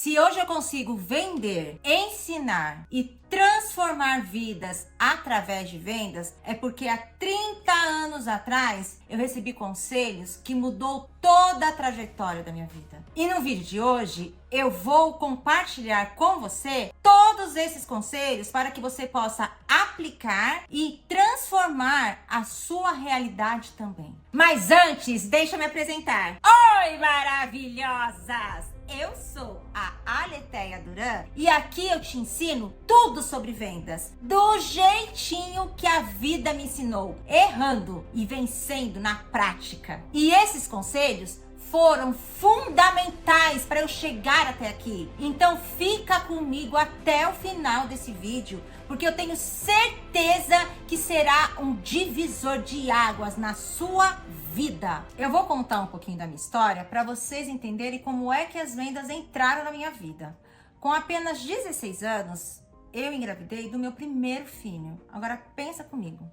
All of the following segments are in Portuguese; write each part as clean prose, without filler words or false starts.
Se hoje eu consigo vender, ensinar e transformar vidas através de vendas, é porque há 30 anos atrás eu recebi conselhos que mudou toda a trajetória da minha vida. E no vídeo de hoje eu vou compartilhar com você todos esses conselhos para que você possa aplicar e transformar a sua realidade também. Mas antes, deixa eu me apresentar. Oi, maravilhosas! Eu sou a Aletheia Duran e aqui eu te ensino tudo sobre vendas, do jeitinho que a vida me ensinou, errando e vencendo na prática. E esses conselhos foram fundamentais para eu chegar até aqui. Então fica comigo até o final desse vídeo, porque eu tenho certeza que será um divisor de águas na sua vida. Eu vou contar um pouquinho da minha história para vocês entenderem como é que as vendas entraram na minha vida. Com apenas 16 anos, eu engravidei do meu primeiro filho. Agora pensa comigo.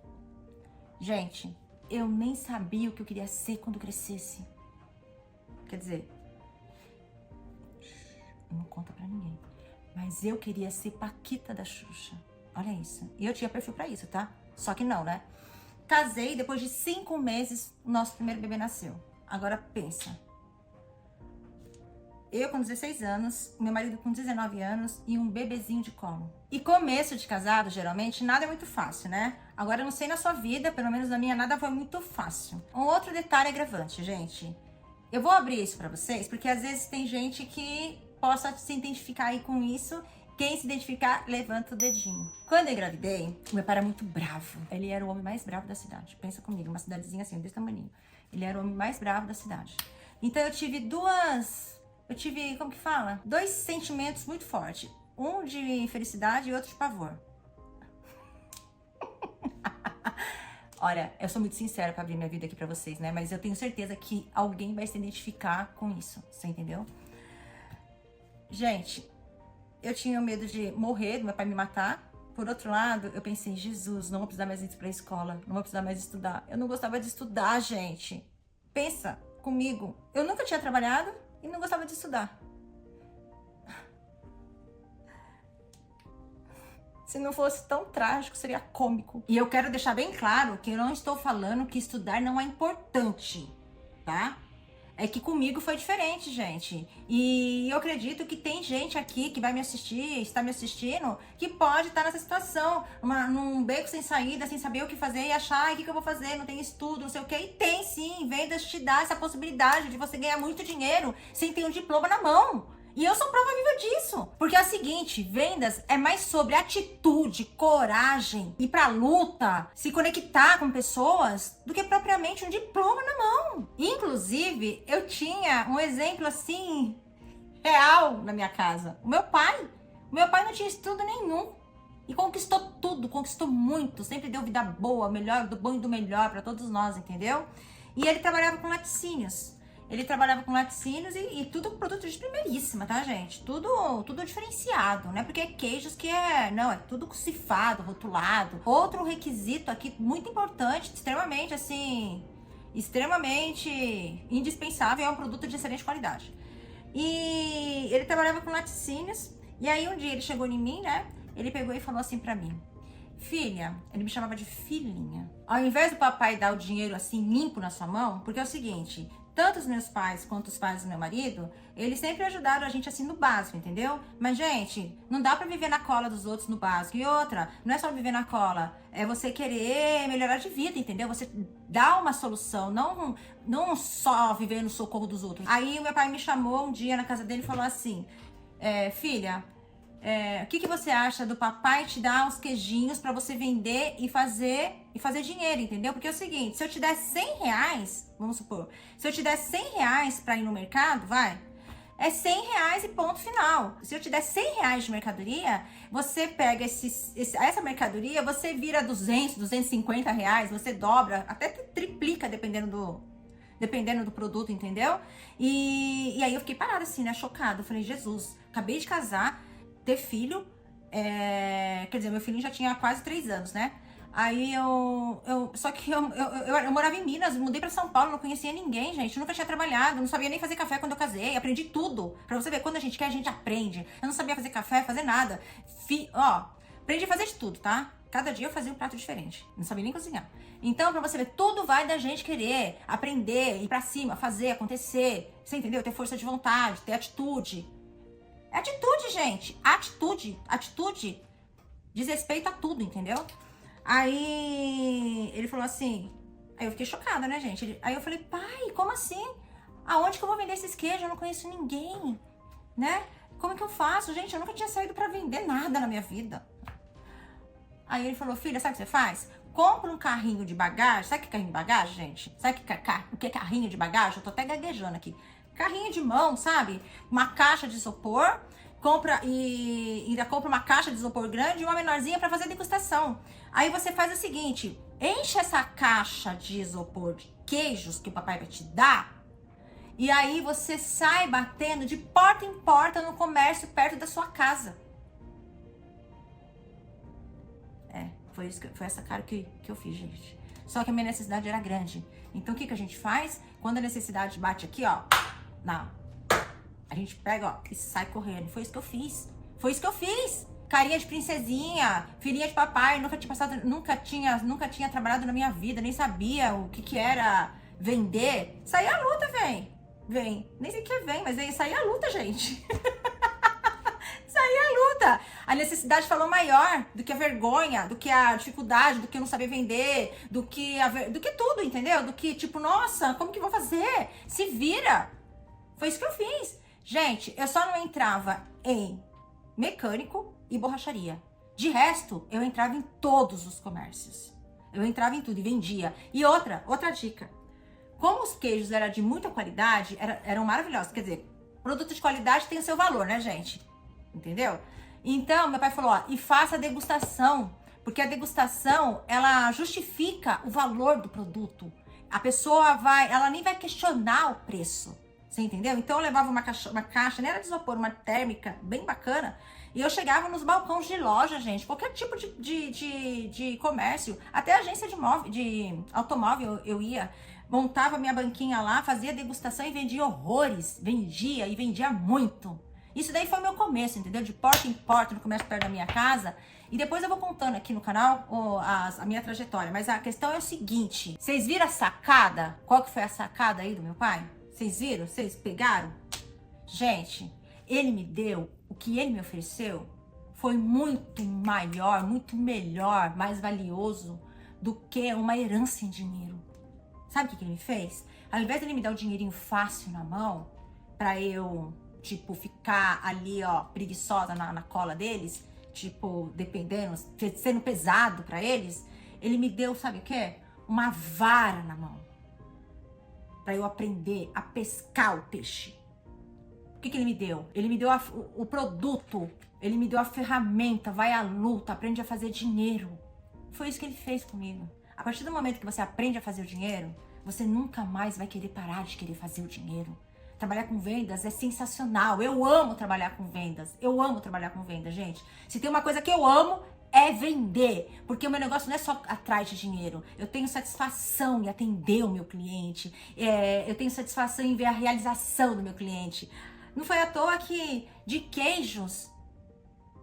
Gente, eu nem sabia o que eu queria ser quando crescesse. Quer dizer, não conta pra ninguém. Mas eu queria ser Paquita da Xuxa. Olha isso. E eu tinha perfil pra isso, tá? Só que não, né? Casei, depois de 5 meses, o nosso primeiro bebê nasceu. Agora pensa. Eu com 16 anos, meu marido com 19 anos e um bebezinho de colo. E começo de casado, geralmente, nada é muito fácil, né? Agora eu não sei na sua vida, pelo menos na minha, nada foi muito fácil. Um outro detalhe agravante, gente. Eu vou abrir isso pra vocês, porque às vezes tem gente que possa se identificar aí com isso. Quem se identificar, levanta o dedinho. Quando eu engravidei, meu pai era muito bravo. Ele era o homem mais bravo da cidade. Pensa comigo, uma cidadezinha assim, desse tamanho. Ele era o homem mais bravo da cidade. Então eu tive como que fala? 2 sentimentos muito fortes. Um de felicidade e outro de pavor. Olha, eu sou muito sincera pra abrir minha vida aqui pra vocês, né? Mas eu tenho certeza que alguém vai se identificar com isso. Você entendeu? Gente, eu tinha medo de morrer, do meu pai me matar. Por outro lado, eu pensei, Jesus, não vou precisar mais ir pra escola. Não vou precisar mais estudar. Eu não gostava de estudar, gente. Pensa comigo. Eu nunca tinha trabalhado e não gostava de estudar. Se não fosse tão trágico, seria cômico. E eu quero deixar bem claro que eu não estou falando que estudar não é importante, tá? É que comigo foi diferente, gente. E eu acredito que tem gente aqui que vai me assistir, está me assistindo, que pode estar nessa situação, num beco sem saída, sem saber o que fazer e achar, o que eu vou fazer? Não tem estudo, não sei o quê. E tem sim, vendas te dá essa possibilidade de você ganhar muito dinheiro sem ter um diploma na mão. E eu sou prova viva disso. Porque é o seguinte, vendas é mais sobre atitude, coragem, ir pra luta, se conectar com pessoas, do que propriamente um diploma na mão. Inclusive, eu tinha um exemplo assim, real na minha casa. O meu pai não tinha estudo nenhum. E conquistou tudo, conquistou muito. Sempre deu vida boa, melhor, do bom e do melhor pra todos nós, entendeu? E ele trabalhava com laticínios. Ele trabalhava com laticínios e tudo produto de primeiríssima, tá, gente? Tudo diferenciado, né? Porque queijos que é tudo cifrado, rotulado. Outro requisito aqui muito importante, extremamente indispensável, é um produto de excelente qualidade. E ele trabalhava com laticínios, e aí um dia ele chegou em mim, né? Ele pegou e falou assim pra mim: filha, ele me chamava de filhinha. Ao invés do papai dar o dinheiro assim limpo na sua mão, porque é o seguinte, tanto os meus pais quanto os pais do meu marido, eles sempre ajudaram a gente assim no básico, entendeu? Mas, gente, não dá pra viver na cola dos outros no básico. E outra, não é só viver na cola, é você querer melhorar de vida, entendeu? Você dá uma solução, não só viver no socorro dos outros. Aí o meu pai me chamou um dia na casa dele e falou assim: filha, o que você acha do papai te dar uns queijinhos pra você vender e fazer dinheiro, entendeu? Porque é o seguinte, se eu te der 100 reais, vamos supor, se eu te der 100 reais pra ir no mercado, é 100 reais e ponto final. Se eu te der 100 reais de mercadoria, você pega essa mercadoria, você vira 200, 250 reais, você dobra, até triplica dependendo do produto, entendeu? E aí eu fiquei parada assim, né, chocada. Eu falei, Jesus, acabei de casar, ter filho, quer dizer, meu filhinho já tinha quase 3 anos, né? Aí só que eu morava em Minas, mudei pra São Paulo, não conhecia ninguém, gente. Eu nunca tinha trabalhado, não sabia nem fazer café quando eu casei. Aprendi tudo. Pra você ver, quando a gente quer, a gente aprende. Eu não sabia fazer café, fazer nada. Aprendi a fazer de tudo, tá? Cada dia eu fazia um prato diferente. Não sabia nem cozinhar. Então, pra você ver, tudo vai da gente querer, aprender, ir pra cima, fazer, acontecer. Você entendeu? Ter força de vontade, ter atitude. É atitude, gente. Atitude diz respeito a tudo, entendeu? Aí ele falou assim, aí eu fiquei chocada, né, gente? Aí eu falei, pai, como assim? Aonde que eu vou vender esses queijos? Eu não conheço ninguém, né? Como que eu faço? Gente, eu nunca tinha saído pra vender nada na minha vida. Aí ele falou, filha, sabe o que você faz? Compra um carrinho de bagagem. Sabe o que é carrinho de bagagem, gente? Sabe o que é carrinho de bagagem? Eu tô até gaguejando aqui. Carrinho de mão, sabe? Uma caixa de isopor. Ainda compra uma caixa de isopor grande e uma menorzinha para fazer degustação. Aí você faz o seguinte, enche essa caixa de isopor de queijos que o papai vai te dar, e aí você sai batendo de porta em porta no comércio perto da sua casa. Foi essa cara que eu fiz, gente. Só que a minha necessidade era grande. Então o que a gente faz? Quando a necessidade bate aqui, ó, a gente pega, ó, e sai correndo. Foi isso que eu fiz. Carinha de princesinha, filhinha de papai, nunca tinha trabalhado na minha vida, nem sabia o que era vender. Saía a luta, vem. Nem sei o que vem, mas saía a luta, gente. Saía a luta. A necessidade falou maior do que a vergonha, do que a dificuldade, do que eu não saber vender, do que tudo, entendeu? Do que, tipo, nossa, como que eu vou fazer? Se vira. Foi isso que eu fiz. Gente, eu só não entrava em mecânico e borracharia. De resto, eu entrava em todos os comércios. Eu entrava em tudo e vendia. E outra dica. Como os queijos eram de muita qualidade, eram maravilhosos. Quer dizer, produto de qualidade tem o seu valor, né, gente? Entendeu? Então, meu pai falou, ó, e faça a degustação. Porque a degustação, ela justifica o valor do produto. A pessoa ela nem vai questionar o preço. Você entendeu? Então eu levava uma caixa, nem era de isopor, uma térmica bem bacana. E eu chegava nos balcões de loja, gente. Qualquer tipo de comércio. Até agência de automóvel eu ia. Montava minha banquinha lá, fazia degustação e vendia horrores. Vendia muito. Isso daí foi o meu começo, entendeu? De porta em porta, no comércio perto da minha casa. E depois eu vou contando aqui no canal a minha trajetória. Mas a questão é o seguinte. Vocês viram a sacada? Qual que foi a sacada aí do meu pai? Vocês viram? Vocês pegaram? Gente, ele me deu, o que ele me ofereceu foi muito maior, muito melhor, mais valioso do que uma herança em dinheiro. Sabe o que ele me fez? Ao invés de ele me dar o dinheirinho fácil na mão, pra eu, tipo, ficar ali, ó, preguiçosa na cola deles, tipo, dependendo, sendo pesado pra eles, ele me deu, sabe o quê? Uma vara na mão. Pra eu aprender a pescar o peixe. O que ele me deu? Ele me deu o produto, ele me deu a ferramenta, vai à luta, aprende a fazer dinheiro. Foi isso que ele fez comigo. A partir do momento que você aprende a fazer o dinheiro, você nunca mais vai querer parar de querer fazer o dinheiro. Trabalhar com vendas é sensacional. Eu amo trabalhar com vendas. Eu amo trabalhar com vendas, gente. Se tem uma coisa que eu amo, é vender, porque o meu negócio não é só atrás de dinheiro. Eu tenho satisfação em atender o meu cliente, eu tenho satisfação em ver a realização do meu cliente. Não foi à toa que de queijos,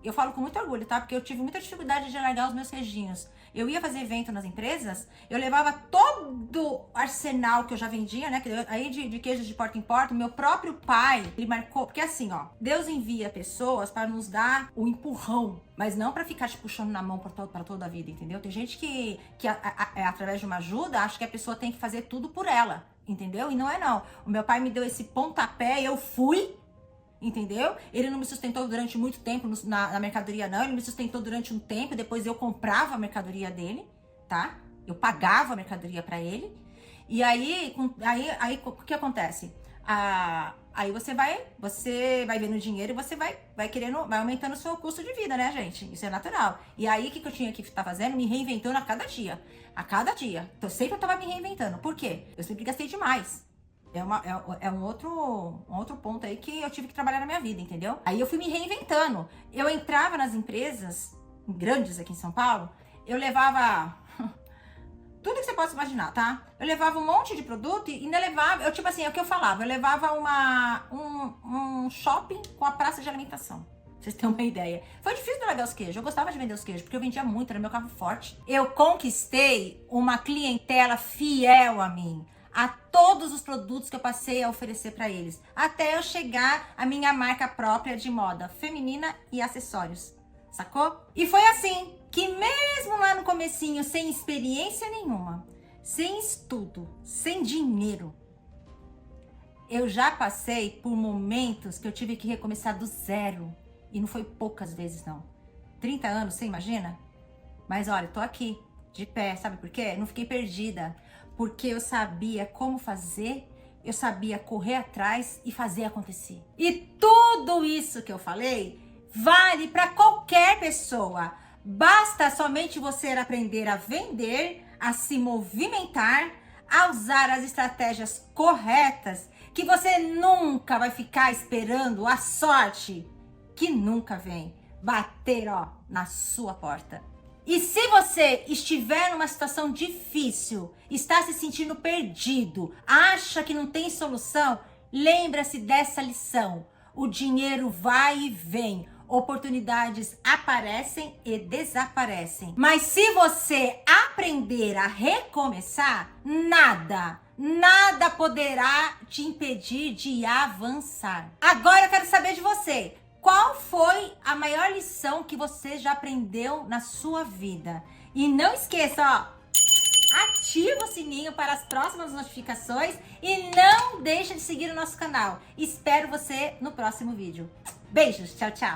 eu falo com muito orgulho, tá? Porque eu tive muita dificuldade de largar os meus queijinhos. Eu ia fazer evento nas empresas, eu levava todo o arsenal que eu já vendia, né? Aí de queijos de porta em porta, meu próprio pai, ele marcou, porque assim, ó, Deus envia pessoas para nos dar o empurrão, mas não para ficar te puxando na mão para toda a vida, entendeu? Tem gente que através de uma ajuda, acha que a pessoa tem que fazer tudo por ela, entendeu? E não é não. O meu pai me deu esse pontapé, eu fui. Entendeu? Ele não me sustentou durante muito tempo na mercadoria, não. Ele me sustentou durante um tempo. Depois eu comprava a mercadoria dele, tá? Eu pagava a mercadoria pra ele. E aí o que acontece? Aí você vai vendo dinheiro e você vai aumentando o seu custo de vida, né, gente? Isso é natural. E aí o que eu tinha que estar fazendo? Me reinventando a cada dia. A cada dia. Então sempre eu tava me reinventando. Por quê? Eu sempre gastei demais. É um outro ponto aí que eu tive que trabalhar na minha vida, entendeu? Aí eu fui me reinventando. Eu entrava nas empresas grandes aqui em São Paulo, eu levava tudo que você possa imaginar, tá? Eu levava um monte de produto e ainda levava, eu tipo assim, é o que eu falava, eu levava um shopping com a praça de alimentação. Pra vocês terem uma ideia. Foi difícil de levar os queijos, eu gostava de vender os queijos, porque eu vendia muito, era meu carro forte. Eu conquistei uma clientela fiel a mim, a todos os produtos que eu passei a oferecer pra eles, até eu chegar à minha marca própria de moda feminina e acessórios, sacou? E foi assim que mesmo lá no comecinho, sem experiência nenhuma, sem estudo, sem dinheiro, eu já passei por momentos que eu tive que recomeçar do zero. E não foi poucas vezes, não. 30 anos, você imagina? Mas olha, tô aqui, de pé, sabe por quê? Não fiquei perdida. Porque eu sabia como fazer, eu sabia correr atrás e fazer acontecer. E tudo isso que eu falei vale para qualquer pessoa. Basta somente você aprender a vender, a se movimentar, a usar as estratégias corretas, que você nunca vai ficar esperando a sorte, que nunca vem, bater, ó, na sua porta. E se você estiver numa situação difícil, está se sentindo perdido, acha que não tem solução, lembra-se dessa lição. O dinheiro vai e vem. Oportunidades aparecem e desaparecem. Mas se você aprender a recomeçar, nada poderá te impedir de avançar. Agora eu quero saber de você. Qual foi a maior lição que você já aprendeu na sua vida? E não esqueça, ó, ativa o sininho para as próximas notificações e não deixa de seguir o nosso canal. Espero você no próximo vídeo. Beijos, tchau, tchau.